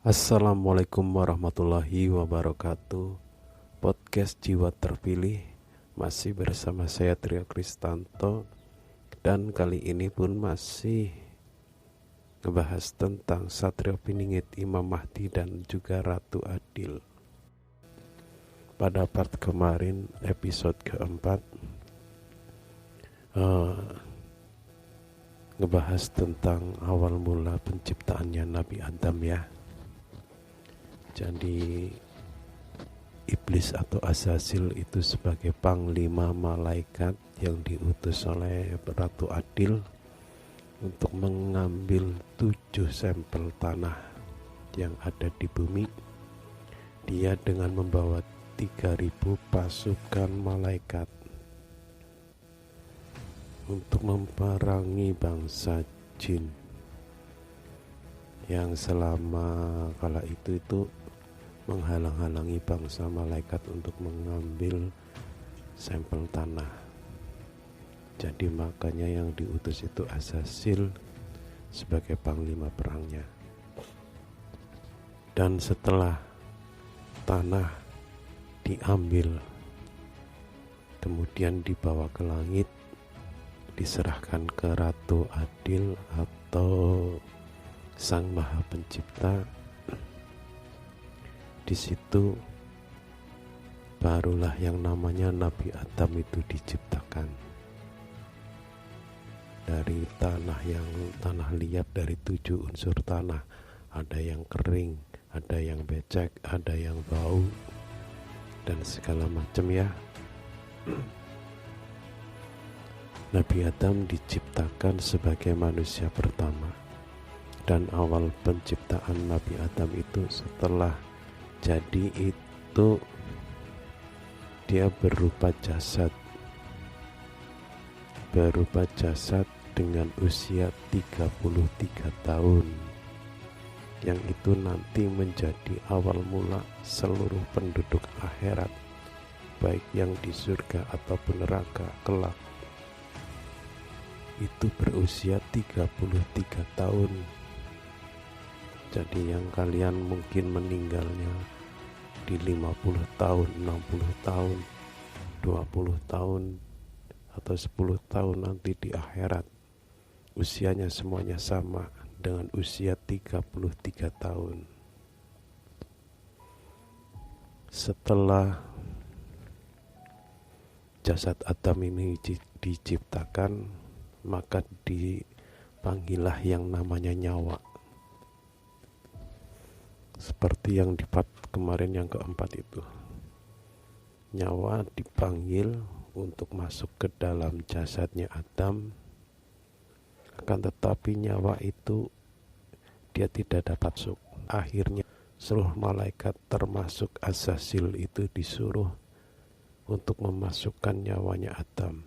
Assalamualaikum warahmatullahi wabarakatuh. Podcast Jiwa Terpilih masih bersama saya Trio Kristanto, dan kali ini pun masih ngebahas tentang Satrio Piningit, Imam Mahdi dan juga Ratu Adil. Pada part kemarin, episode keempat, ngebahas tentang awal mula penciptaannya Nabi Adam ya. Jadi iblis atau Azazil itu sebagai panglima malaikat yang diutus oleh Ratu Adil untuk mengambil 7 sampel tanah yang ada di bumi. Dia dengan membawa 3.000 pasukan malaikat untuk memerangi bangsa jin yang selama kala itu menghalang-halangi bangsa malaikat untuk mengambil sampel tanah. Jadi makanya yang diutus itu Azazil sebagai panglima perangnya. Dan setelah tanah diambil, kemudian dibawa ke langit, diserahkan ke Ratu Adil atau Sang Maha Pencipta. Di situ barulah yang namanya Nabi Adam itu diciptakan dari tanah liat, dari 7 unsur tanah. Ada yang kering, ada yang becek, ada yang bau, dan segala macam ya. Nabi Adam diciptakan sebagai manusia pertama, dan awal penciptaan Nabi Adam itu setelah jadi itu dia berupa jasad dengan usia 33 tahun, yang itu nanti menjadi awal mula seluruh penduduk akhirat, baik yang di surga ataupun neraka kelak, itu berusia 33 tahun. Jadi yang kalian mungkin meninggalnya di 50 tahun, 60 tahun, 20 tahun, atau 10 tahun nanti di akhirat, usianya semuanya sama dengan usia 33 tahun. Setelah jasad Adam ini diciptakan, maka dipanggillah yang namanya nyawa. Seperti yang di part kemarin yang keempat itu, nyawa dipanggil untuk masuk ke dalam jasadnya Adam, akan tetapi nyawa itu dia tidak dapat masuk. Akhirnya seluruh malaikat termasuk Azazil itu disuruh untuk memasukkan nyawanya Adam.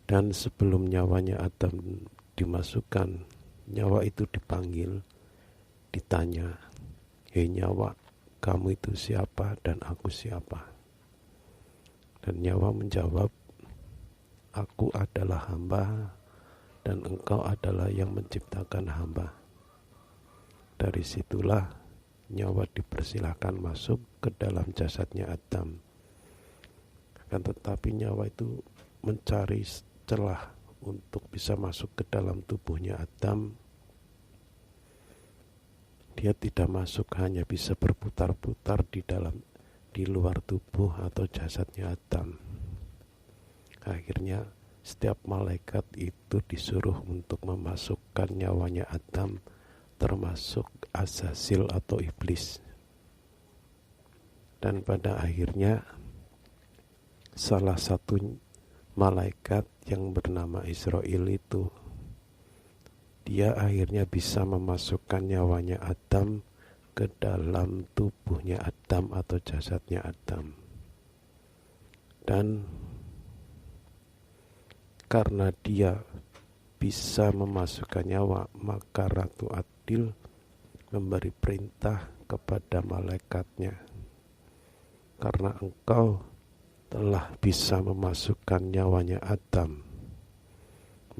Dan sebelum nyawanya Adam dimasukkan, nyawa itu dipanggil, ditanya, "Hei nyawa, kamu itu siapa dan aku siapa?" Dan nyawa menjawab, "Aku adalah hamba dan engkau adalah yang menciptakan hamba." Dari situlah nyawa dipersilahkan masuk ke dalam jasadnya Adam. Akan tetapi nyawa itu mencari celah untuk bisa masuk ke dalam tubuhnya Adam. Dia tidak masuk, hanya bisa berputar-putar di luar tubuh atau jasadnya Adam. Akhirnya setiap malaikat itu disuruh untuk memasukkan nyawanya Adam, termasuk Azazil atau iblis. Dan pada akhirnya salah satu malaikat yang bernama Israel itu, dia akhirnya bisa memasukkan nyawanya Adam ke dalam tubuhnya Adam atau jasadnya Adam. Dan karena dia bisa memasukkan nyawa, maka Ratu Adil memberi perintah kepada malaikatnya, "Karena engkau telah bisa memasukkan nyawanya Adam,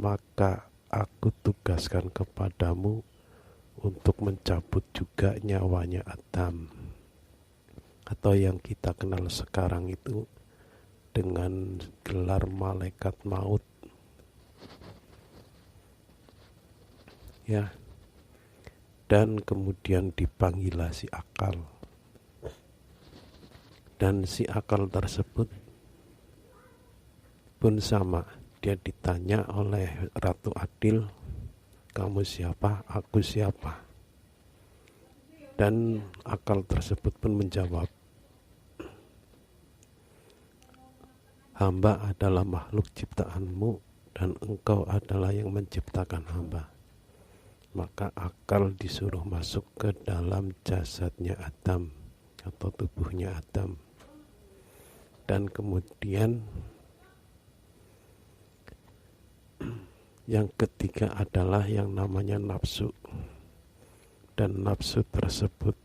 maka aku tugaskan kepadamu untuk mencabut juga nyawanya Adam, atau yang kita kenal sekarang itu dengan gelar malaikat maut. Ya, dan kemudian dipanggillah si akal. Dan si akal tersebut pun sama, dia ditanya oleh Ratu Adil, kamu siapa, aku siapa? Dan akal tersebut pun menjawab, hamba adalah makhluk ciptaanmu dan engkau adalah yang menciptakan hamba. Maka akal disuruh masuk ke dalam jasadnya Adam atau tubuhnya Adam. Dan kemudian yang ketiga adalah yang namanya nafsu. Dan nafsu tersebut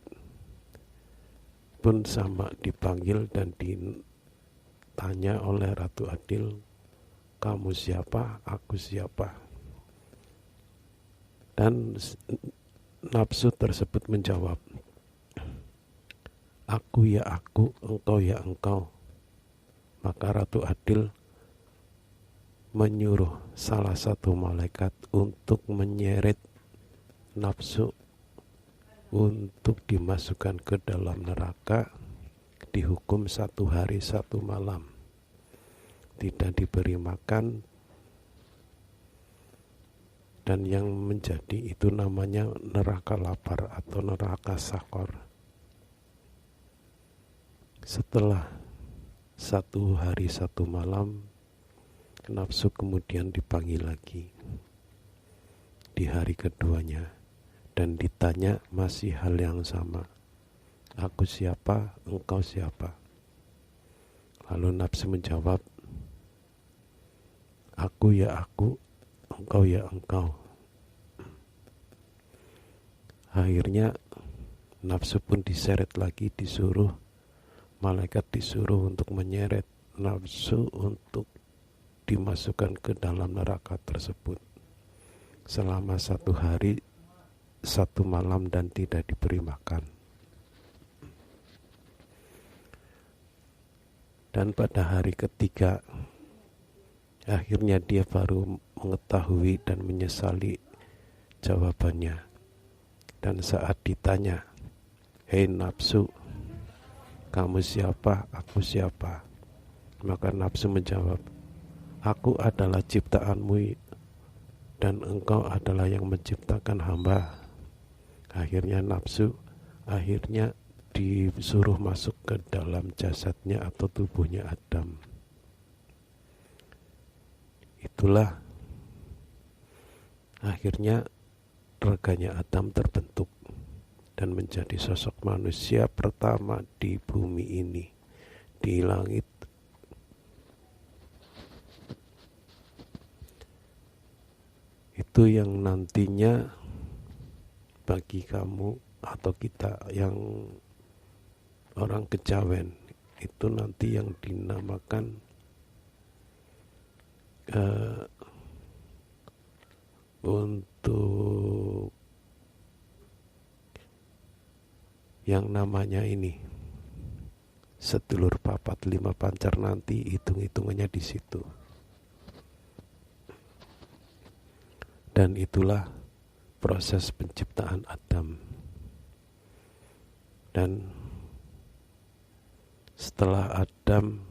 pun sama dipanggil dan ditanya oleh Ratu Adil, kamu siapa, aku siapa? Dan nafsu tersebut menjawab, aku ya aku, engkau ya engkau. Maka Ratu Adil menyuruh salah satu malaikat untuk menyeret nafsu untuk dimasukkan ke dalam neraka, dihukum 1 hari 1 malam, tidak diberi makan. Dan yang menjadi itu namanya neraka lapar atau neraka sakor. Setelah 1 hari 1 malam, nafsu kemudian dipanggil lagi di hari keduanya dan ditanya masih hal yang sama, aku siapa, engkau siapa? Lalu nafsu menjawab, aku ya aku, engkau ya engkau. Akhirnya nafsu pun diseret lagi, malaikat disuruh untuk menyeret nafsu untuk dimasukkan ke dalam neraka tersebut selama 1 hari 1 malam dan tidak diberi makan. Dan pada hari ketiga akhirnya dia baru mengetahui dan menyesali jawabannya. Dan saat ditanya, hei nafsu, kamu siapa, aku siapa? Maka nafsu menjawab, aku adalah ciptaanmu dan engkau adalah yang menciptakan hamba. Akhirnya nafsu disuruh masuk ke dalam jasadnya atau tubuhnya Adam. Itulah akhirnya raganya Adam terbentuk dan menjadi sosok manusia pertama di bumi ini, di langit. Itu yang nantinya bagi kamu atau kita yang orang kejawen, itu nanti yang dinamakan untuk yang namanya ini sedulur papat 5 pancar, nanti hitung-hitungannya di situ. Dan itulah proses penciptaan Adam. Dan setelah Adam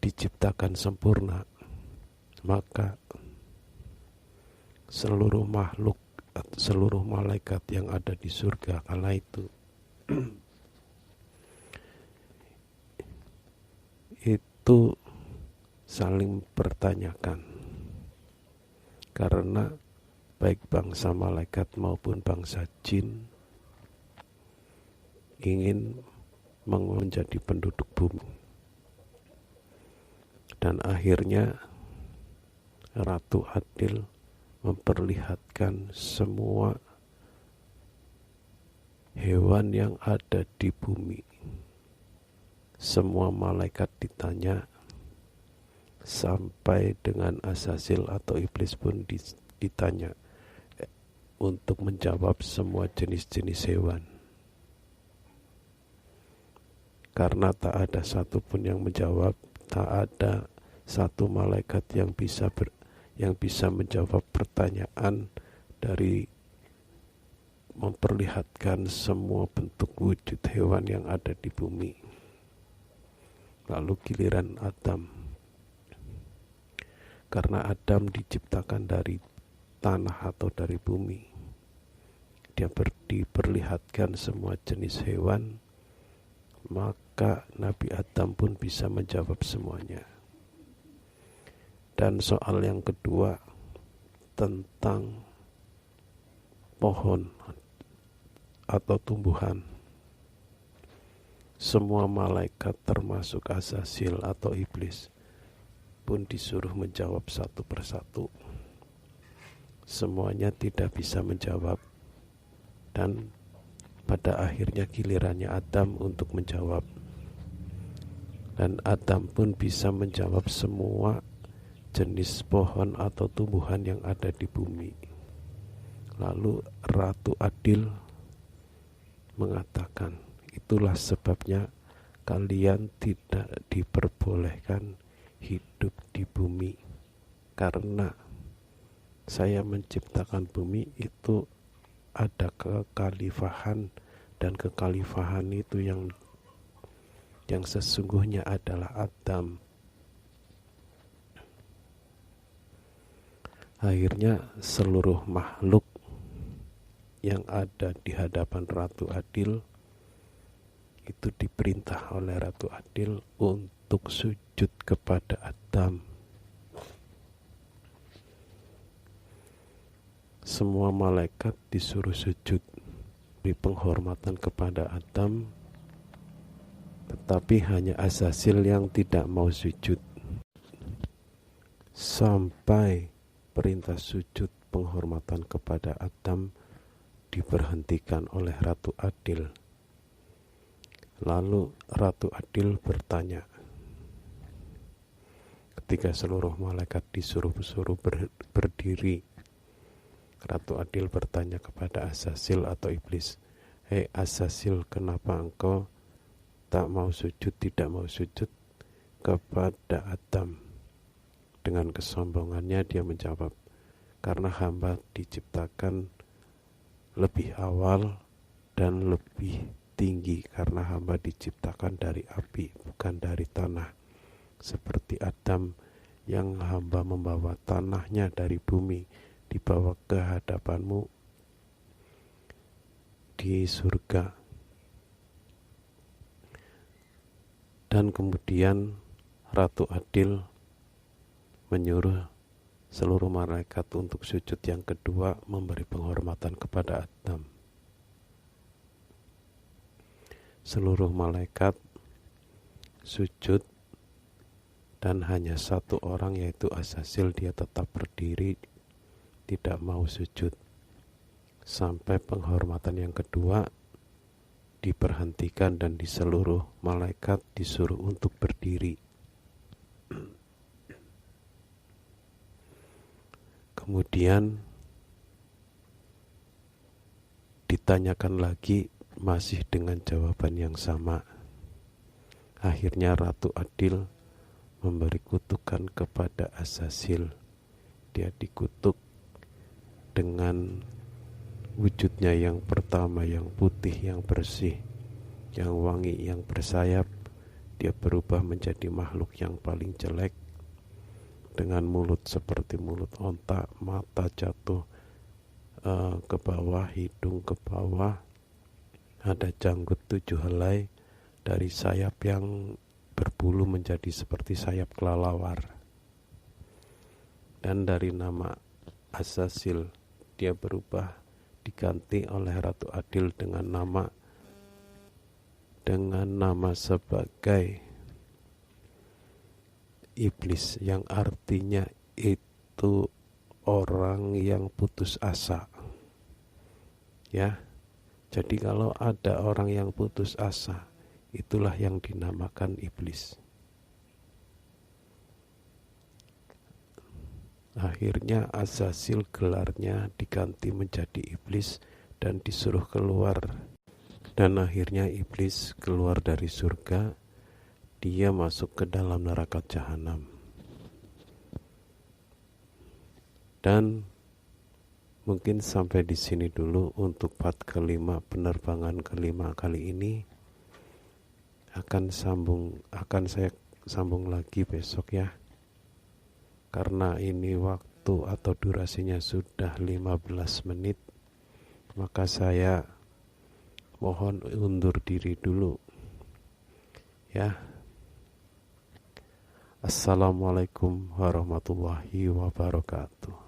diciptakan sempurna, maka seluruh makhluk, seluruh malaikat yang ada di surga kala itu itu saling bertanyakan, karena baik bangsa malaikat maupun bangsa jin ingin menjadi penduduk bumi. Dan akhirnya Ratu Adil memperlihatkan semua hewan yang ada di bumi. Semua malaikat ditanya, sampai dengan Azazel atau iblis pun ditanya, untuk menjawab semua jenis-jenis hewan. Karena tak ada satupun yang menjawab, tak ada satu malaikat yang bisa menjawab pertanyaan dari memperlihatkan semua bentuk wujud hewan yang ada di bumi. Lalu giliran Adam. Karena Adam diciptakan dari tanah atau dari bumi, dia diperlihatkan semua jenis hewan, maka Nabi Adam pun bisa menjawab semuanya. Dan soal yang kedua tentang pohon atau tumbuhan, semua malaikat termasuk Azazil atau iblis pun disuruh menjawab satu persatu. Semuanya tidak bisa menjawab, dan pada akhirnya gilirannya Adam untuk menjawab. Dan Adam pun bisa menjawab semua jenis pohon atau tumbuhan yang ada di bumi. Lalu Ratu Adil mengatakan, itulah sebabnya kalian tidak diperbolehkan hidup di bumi, karena saya menciptakan bumi itu ada kekhalifahan, dan kekhalifahan itu yang sesungguhnya adalah Adam. Akhirnya seluruh makhluk yang ada di hadapan Ratu Adil itu diperintah oleh Ratu Adil untuk sujud kepada Adam. Semua malaikat disuruh sujud, beri penghormatan kepada Adam, tetapi hanya Azazil yang tidak mau sujud. Sampai perintah sujud penghormatan kepada Adam diberhentikan oleh Ratu Adil. Lalu Ratu Adil bertanya, ketika seluruh malaikat disuruh berdiri, Ratu Adil bertanya kepada Azazil atau iblis, "Hei Azazil, kenapa engkau tak mau sujud, tidak mau sujud kepada Adam?" Dengan kesombongannya dia menjawab, "Karena hamba diciptakan lebih awal dan lebih tinggi, karena hamba diciptakan dari api, bukan dari tanah. Seperti Adam yang hamba membawa tanahnya dari bumi, dibawa ke hadapanmu di surga." Dan kemudian Ratu Adil menyuruh seluruh malaikat untuk sujud yang kedua, memberi penghormatan kepada Adam. Seluruh malaikat sujud, dan hanya satu orang, yaitu Azazil, dia tetap berdiri, tidak mau sujud. Sampai penghormatan yang kedua diberhentikan dan di seluruh malaikat disuruh untuk berdiri. Kemudian ditanyakan lagi, masih dengan jawaban yang sama. Akhirnya Ratu Adil memberi kutukan kepada Azazil. Dia dikutuk dengan wujudnya yang pertama, yang putih, yang bersih, yang wangi, yang bersayap. Dia berubah menjadi makhluk yang paling jelek, dengan mulut seperti mulut onta, mata jatuh ke bawah, hidung ke bawah, ada janggut 7 helai, dari sayap yang berbulu menjadi seperti sayap kelelawar. Dan dari nama Azazil dia berubah, diganti oleh Ratu Adil dengan nama sebagai iblis, yang artinya itu orang yang putus asa. Ya, jadi kalau ada orang yang putus asa, itulah yang dinamakan iblis. Akhirnya Azazil gelarnya diganti menjadi iblis dan disuruh keluar. Dan akhirnya iblis keluar dari surga, dia masuk ke dalam neraka jahanam. Dan mungkin sampai di sini dulu untuk part kelima, penerbangan kelima kali ini. Akan saya sambung lagi besok ya. Karena ini waktu atau durasinya sudah 15 menit, maka saya mohon undur diri dulu ya. Assalamualaikum warahmatullahi wabarakatuh.